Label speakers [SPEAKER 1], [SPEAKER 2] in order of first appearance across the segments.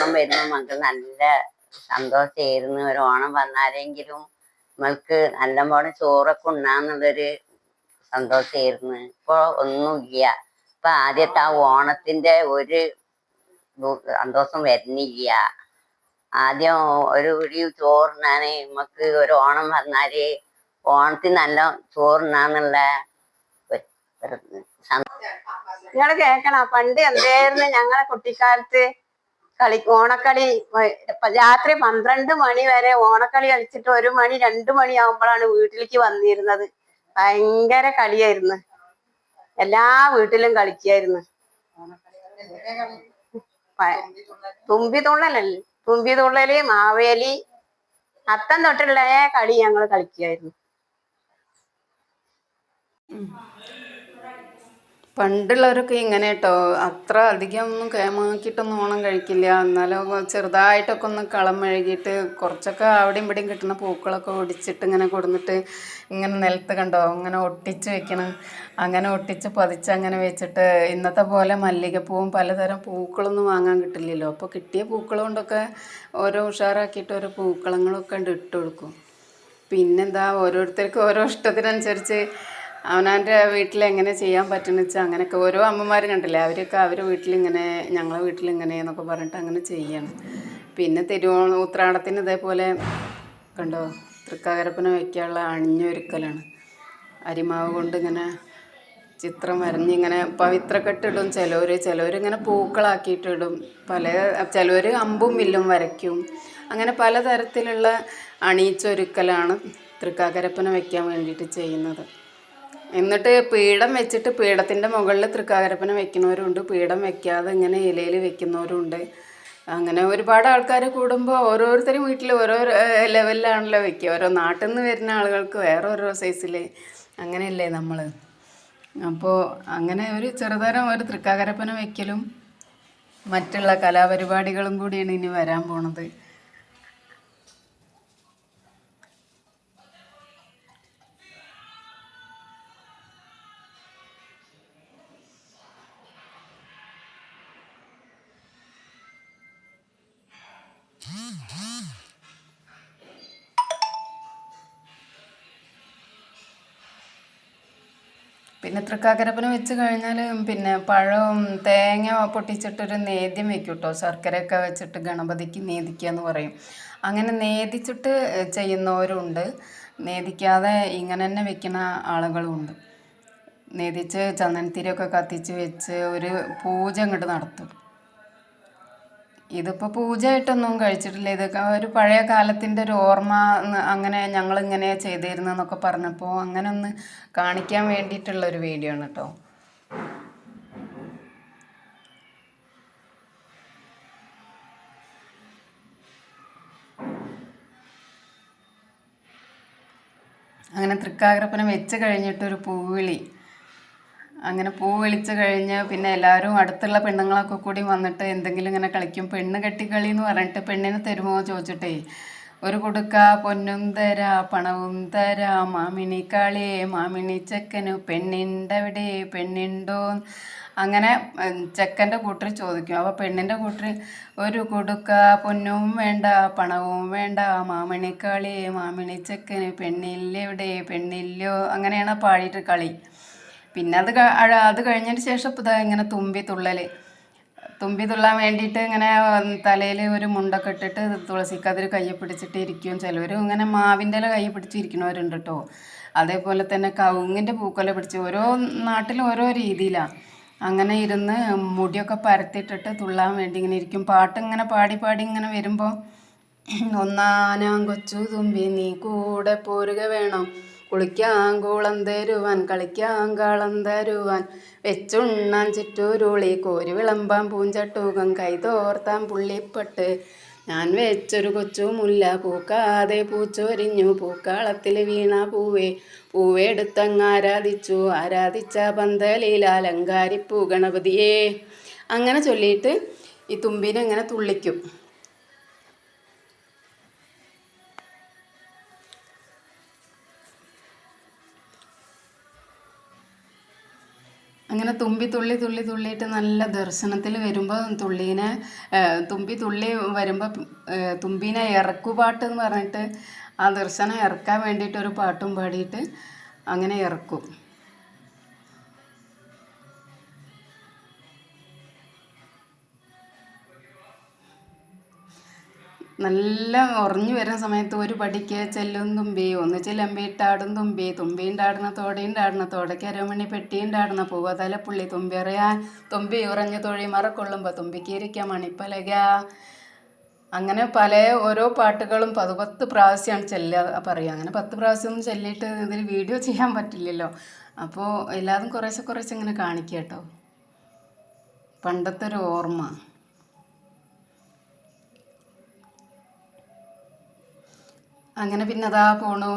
[SPEAKER 1] ഓണം വരുമ്പോൾ നമുക്ക് നല്ല സന്തോഷമായിരുന്നു. ഒരു ഓണം വന്നാലെങ്കിലും നമ്മൾക്ക് നല്ലപോലെ ചോറൊക്കെ ഉണ്ണാന്നുള്ളൊരു സന്തോഷമായിരുന്നു. ഇപ്പൊ ഒന്നുമില്ല. ഇപ്പൊ ആദ്യത്തെ ആ ഓണത്തിന്റെ ഒരു സന്തോഷം വരുന്നില്ല. ആദ്യം ഒരു പിടി ചോറുണ്ണാന് നമുക്ക് ഒരു ഓണം വന്നാല് ഓണത്തിന് നല്ല ചോറുണ്ണാന്നുള്ള
[SPEAKER 2] നിങ്ങള് കേക്കണ പണ്ട് എന്തായിരുന്നു ഞങ്ങളെ കുട്ടിക്കാലത്ത് ഓണക്കളി രാത്രി 12 മണി വരെ ഓണക്കളി കളിച്ചിട്ട് 1 മണി 2 മണി ആകുമ്പോഴാണ് വീട്ടിലേക്ക് വന്നിരുന്നത്. ഭയങ്കര കളിയായിരുന്നു. എല്ലാ വീട്ടിലും കളിക്കായിരുന്നു. തുമ്പി തുള്ളല്, മാവേലി, അത്തം തൊട്ടുള്ള കളി ഞങ്ങൾ കളിക്കായിരുന്നു.
[SPEAKER 3] പണ്ടുള്ളവരൊക്കെ ഇങ്ങനെ കേട്ടോ, അത്ര അധികം ഒന്നും കേമാക്കിയിട്ടൊന്നും ഓണം കഴിക്കില്ല. എന്നാലും ചെറുതായിട്ടൊക്കെ ഒന്ന് കളം മെഴുകിയിട്ട് കുറച്ചൊക്കെ അവിടെയും ഇവിടെയും കിട്ടുന്ന പൂക്കളൊക്കെ ഒടിച്ചിട്ട് ഇങ്ങനെ കൊടുന്നിട്ട് ഇങ്ങനെ നിലത്ത് കണ്ടോ അങ്ങനെ ഒട്ടിച്ച് വെക്കണം. അങ്ങനെ ഒട്ടിച്ച് പതിച്ച് അങ്ങനെ വെച്ചിട്ട് ഇന്നത്തെ പോലെ മല്ലികപ്പൂവും പലതരം പൂക്കളൊന്നും വാങ്ങാൻ കിട്ടില്ലല്ലോ. അപ്പോൾ കിട്ടിയ പൂക്കൾ കൊണ്ടൊക്കെ ഓരോ ഉഷാറാക്കിയിട്ട് ഓരോ പൂക്കളങ്ങളൊക്കെ ഇട്ട് കൊടുക്കും. പിന്നെന്താ, ഓരോരുത്തർക്കും ഓരോ ഇഷ്ടത്തിനനുസരിച്ച് അവനവൻ്റെ വീട്ടിൽ എങ്ങനെ ചെയ്യാൻ പറ്റുന്ന വെച്ചാൽ അങ്ങനെയൊക്കെ ഓരോ അമ്മമാർ കണ്ടില്ലേ, അവരൊക്കെ അവരുടെ വീട്ടിലിങ്ങനെ ഞങ്ങളെ വീട്ടിലിങ്ങനെ എന്നൊക്കെ പറഞ്ഞിട്ട് അങ്ങനെ ചെയ്യണം. പിന്നെ ഉത്രാടത്തിന് ഇതേപോലെ കണ്ടോ തൃക്കാക്കരപ്പന വയ്ക്കാനുള്ള അണിഞ്ഞൊരുക്കലാണ്. അരിമാവ് കൊണ്ട് ഇങ്ങനെ ചിത്രം വരഞ്ഞിങ്ങനെ പവിത്രക്കെട്ടിടും. ചിലവരിങ്ങനെ പൂക്കളാക്കിയിട്ടിടും. ചിലവർ അമ്പും വില്ലും വരയ്ക്കും. അങ്ങനെ പലതരത്തിലുള്ള അണിയിച്ചൊരുക്കലാണ് തൃക്കാക്കരപ്പന വയ്ക്കാൻ വേണ്ടിയിട്ട് ചെയ്യുന്നത്. എന്നിട്ട് പീഠം വെച്ചിട്ട് പീഠത്തിൻ്റെ മുകളിൽ തൃക്കാക്കരപ്പന വെക്കുന്നവരുണ്ട്, പീഠം വെക്കാതെ ഇങ്ങനെ ഇലയിൽ വെക്കുന്നവരുണ്ട്. അങ്ങനെ ഒരുപാട് ആൾക്കാർ കൂടുമ്പോൾ ഓരോരുത്തരും വീട്ടിൽ ഓരോ ലെവലിലാണല്ലോ വെക്കുക. ഓരോ നാട്ടിൽ നിന്ന് വരുന്ന ആളുകൾക്ക് വേറെ ഓരോ സൈസിൽ അങ്ങനെയല്ലേ നമ്മൾ. അപ്പോൾ അങ്ങനെ ഒരു ചെറുതരം ഒരു തൃക്കാക്കരപ്പന വയ്ക്കലും മറ്റുള്ള കലാപരിപാടികളും കൂടിയാണ് ഇനി വരാൻ പോണത്. പിന്നെ തൃക്കാക്കരപ്പന വെച്ച് കഴിഞ്ഞാൽ പിന്നെ പഴവും തേങ്ങ പൊട്ടിച്ചിട്ടൊരു നേദ്യം വെക്കും കേട്ടോ. ശർക്കരയൊക്കെ വെച്ചിട്ട് ഗണപതിക്ക് നേദിക്കുക എന്ന് പറയും. അങ്ങനെ നേദിച്ചിട്ട് ചെയ്യുന്നവരുണ്ട്, നേദിക്കാതെ ഇങ്ങനെ തന്നെ വെക്കുന്ന ആളുകളുമുണ്ട്. നേദിച്ച് ചന്ദനത്തിരിയൊക്കെ കത്തിച്ച് വെച്ച് ഒരു പൂജ അങ്ങോട്ട് നടത്തും. ഇതിപ്പോൾ പൂജയായിട്ടൊന്നും കഴിച്ചിട്ടില്ല. ഇതൊക്കെ ഒരു പഴയ കാലത്തിൻ്റെ ഒരു ഓർമ്മ. അങ്ങനെ ഞങ്ങളിങ്ങനെ ചെയ്തിരുന്നതെന്നൊക്കെ പറഞ്ഞപ്പോൾ അങ്ങനെ ഒന്ന് കാണിക്കാൻ വേണ്ടിയിട്ടുള്ളൊരു വീഡിയോ ആണ് കേട്ടോ. അങ്ങനെ തൃക്കാക്കരപ്പന വെച്ച് കഴിഞ്ഞിട്ടൊരു പൂവിളി. അങ്ങനെ പൂ വിളിച്ച് കഴിഞ്ഞ് പിന്നെ എല്ലാവരും അടുത്തുള്ള പെണ്ണുങ്ങളൊക്കെ കൂടി വന്നിട്ട് എന്തെങ്കിലും ഇങ്ങനെ കളിക്കും. പെണ്ണ് കെട്ടിക്കളി എന്ന് പറഞ്ഞിട്ട് പെണ്ണിനെ തരുമോ ചോദിച്ചിട്ടേ ഒരു കുടുക്ക പൊന്നും തരാ പണവും തരാ മാമിണിക്കാളിയെ മാമിണി ചെക്കന് പെണ്ണിൻ്റെ പെണ്ണുണ്ടോ. അങ്ങനെ ചെക്കൻ്റെ കൂട്ടർ ചോദിക്കും. അപ്പോൾ പെണ്ണിൻ്റെ കൂട്ടർ ഒരു കുടുക്ക പൊന്നും വേണ്ട പണവും വേണ്ട മാമിണിക്കാളിയെ മാമിണി ചെക്കന് പെണ്ണില്ലയോ. അങ്ങനെയാണ് പാടിയിട്ട് കളി. പിന്നെ അത് കഴിഞ്ഞതിന് ശേഷം ഇപ്പോൾ ഇതാ ഇങ്ങനെ തുമ്പി തുള്ളാൻ വേണ്ടിയിട്ട് ഇങ്ങനെ തലയിൽ ഒരു മുണ്ടൊക്കെ ഇട്ടിട്ട് തുളസിക്കതിർ കയ്യിൽ പിടിച്ചിട്ട് ഇരിക്കും. ചിലവർ ഇങ്ങനെ മാവിൻ്റെ ഇല കയ്യിൽ പിടിച്ചിരിക്കുന്നവരുണ്ട് കേട്ടോ. അതേപോലെ തന്നെ കവുങ്ങിൻ്റെ പൂക്കൊല പിടിച്ച് ഓരോ നാട്ടിലും ഓരോ രീതിയിലാണ്. അങ്ങനെ ഇരുന്ന് മുടിയൊക്കെ പരത്തിയിട്ടിട്ട് തുള്ളാൻ വേണ്ടി ഇങ്ങനെ ഇരിക്കും. പാട്ടിങ്ങനെ പാടി ഇങ്ങനെ വരുമ്പോൾ ഒന്നാനാം കൊച്ചു തുമ്പി നീ കൂടെ പോരുക വേണം, കുളിക്കാൻ കൂളം തരുവാൻ കളിക്കാൻ കാളം തരുവാൻ വെച്ചുണ്ണാൻ ചുറ്റൂരുളി കോരി വിളമ്പാൻ പൂഞ്ചട്ടൂകം കൈതോർത്താൻ പുള്ളിപ്പട്ട് ഞാൻ വെച്ചൊരു കൊച്ചു മുല്ല പൂക്കാതെ പൂച്ചൊരിഞ്ഞു പൂക്കാളത്തിൽ വീണ പൂവെടുത്തങ്ങ് ആരാധിച്ച പന്തലിൽ അലങ്കാരിപ്പൂ ഗണപതിയെ. അങ്ങനെ ചൊല്ലിയിട്ട് ഈ തുമ്പിനെ ഇങ്ങനെ തുള്ളിക്കും. അങ്ങനെ ഇങ്ങനെ തുമ്പി തുള്ളി തുള്ളി തുള്ളിയിട്ട് നല്ല ദർശനത്തിൽ വരുമ്പോൾ തുള്ളീനെ തുമ്പി തുള്ളി വരുമ്പോൾ തുമ്പീനെ ഇറക്കുപാട്ട് എന്ന് പറഞ്ഞിട്ട് ആ ദർശനം ഇറക്കാൻ വേണ്ടിയിട്ട് ഒരു പാട്ടും പാടിയിട്ട് അങ്ങനെ ഇറക്കും. നല്ല ഉറഞ്ഞു വരുന്ന സമയത്ത് ഒരു പടിക്ക് ചെല്ലും തുമ്പി ഒന്ന് ചിലമ്പിട്ടാടും തുമ്പി തുമ്പിയുണ്ടാടുന്ന തോടയുണ്ടാടുന്ന തോടയ്ക്ക് അരമണി പെട്ടിയുണ്ടാടുന്ന പൂവതല പുള്ളി തുമ്പി അറിയാൻ തുമ്പി ഉറഞ്ഞു തൊഴി മറക്കൊള്ളുമ്പോൾ തുമ്പിക്കിരിക്കാം മണിപ്പലക. അങ്ങനെ ഓരോ പാട്ടുകളും 10 പ്രാവശ്യമാണ് പറയുക. അങ്ങനെ 10 പ്രാവശ്യമൊന്നും ചൊല്ലിയിട്ട് ഇതിൽ വീഡിയോ ചെയ്യാൻ പറ്റില്ലല്ലോ. അപ്പോൾ എല്ലാതും കുറേശ്ശെ ഇങ്ങനെ കാണിക്കുക കേട്ടോ. പണ്ടത്തെ ഒരു ഓർമ്മ. അങ്ങനെ പിന്നെ അതാ പോണു.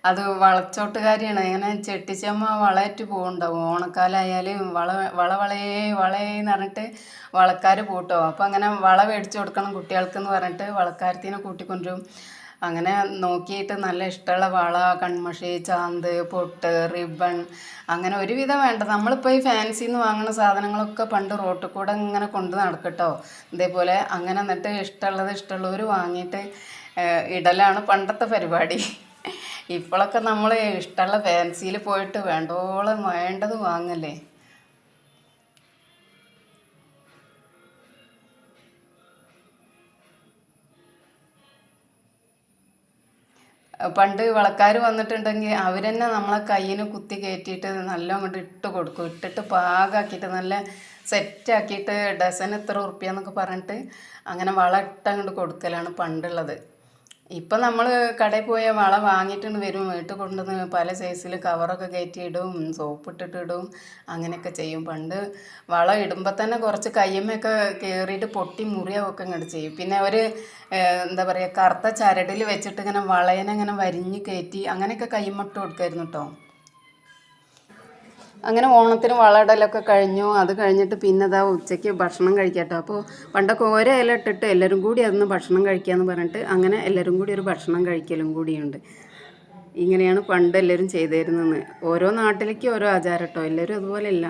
[SPEAKER 3] അത് വളച്ചോട്ടുകാരിയാണ്. അങ്ങനെ ചെട്ടിച്ചമ്മ വളയിട്ട് പോകുന്നുണ്ടാവും. ഓണക്കാലമായാൽ വളയെന്ന് പറഞ്ഞിട്ട് വളക്കാർ പൂട്ടോ. അപ്പോൾ അങ്ങനെ വള മേടിച്ച് കൊടുക്കണം കുട്ടികൾക്കെന്ന് പറഞ്ഞിട്ട് വളക്കാരത്തിനെ കൂട്ടിക്കൊണ്ടുവരും. അങ്ങനെ നോക്കിയിട്ട് നല്ല ഇഷ്ടമുള്ള വള, കൺമഷി, ചാന്ത്, പൊട്ട്, റിബൺ, അങ്ങനെ ഒരുവിധം വേണ്ട. നമ്മളിപ്പോൾ ഈ ഫാൻസിയിൽ നിന്ന് വാങ്ങുന്ന സാധനങ്ങളൊക്കെ പണ്ട് റോട്ടിൽ കൂടെ ഇങ്ങനെ കൊണ്ട് നടക്കട്ടോ. ഇതേപോലെ അങ്ങനെ എന്നിട്ട് ഇഷ്ടമുള്ളവർ വാങ്ങിയിട്ട് ഇടലാണ് പണ്ടത്തെ പരിപാടി. ഇപ്പോഴൊക്കെ നമ്മൾ ഇഷ്ടമുള്ള ഫാൻസിയിൽ പോയിട്ട് വേണ്ടത് വാങ്ങല്ലേ. പണ്ട് വളക്കാർ വന്നിട്ടുണ്ടെങ്കിൽ അവർ തന്നെ നമ്മളെ കയ്യിന് കുത്തി കയറ്റിയിട്ട് നല്ല അങ്ങോട്ട് ഇട്ട് കൊടുക്കും. ഇട്ടിട്ട് പാകാക്കിയിട്ട് നല്ല സെറ്റാക്കിയിട്ട് ഡസന് ഇത്ര ഉറുപ്പ്യാന്നൊക്കെ പറഞ്ഞിട്ട് അങ്ങനെ വള ഇട്ടങ്ങോട്ട് കൊടുക്കലാണ് പണ്ടുള്ളത്. ഇപ്പം നമ്മൾ കടയിൽ പോയ വള വാങ്ങിയിട്ടുണ്ട് വരും. വീട്ടിൽ കൊണ്ടുവന്ന് പല സൈസിൽ കവറൊക്കെ കയറ്റിയിടും, സോപ്പിട്ടിട്ടിടും, അങ്ങനെയൊക്കെ ചെയ്യും. പണ്ട് വള ഇടുമ്പോൾ തന്നെ കുറച്ച് കയ്യമ്മയൊക്കെ കയറിയിട്ട് പൊട്ടി മുറിയൊക്കെ ഇങ്ങോട്ട് ചെയ്യും. പിന്നെ അവർ എന്താ പറയുക, കറുത്ത ചരടിൽ വെച്ചിട്ട് ഇങ്ങനെ വളയനെ ഇങ്ങനെ വരിഞ്ഞ് കയറ്റി അങ്ങനെയൊക്കെ കയ്യമ്മട്ട് കൊടുക്കായിരുന്നു കേട്ടോ. അങ്ങനെ ഓണത്തിന് വളയിടലൊക്കെ കഴിഞ്ഞു. അത് കഴിഞ്ഞിട്ട് പിന്നെ അതാ ഉച്ചയ്ക്ക് ഭക്ഷണം കഴിക്കാട്ടോ. അപ്പോൾ പണ്ടൊക്കെ ഓരോ ഇല ഇട്ടിട്ട് എല്ലാവരും കൂടി അതൊന്ന് ഭക്ഷണം കഴിക്കാമെന്ന് പറഞ്ഞിട്ട് അങ്ങനെ എല്ലാവരും കൂടി ഒരു ഭക്ഷണം കഴിക്കലും കൂടിയുണ്ട്. ഇങ്ങനെയാണ് പണ്ട് എല്ലാവരും ചെയ്തിരുന്നത്. ഓരോ നാട്ടിലേക്ക് ഓരോ ആചാരം കേട്ടോ. എല്ലാവരും അതുപോലെയല്ല.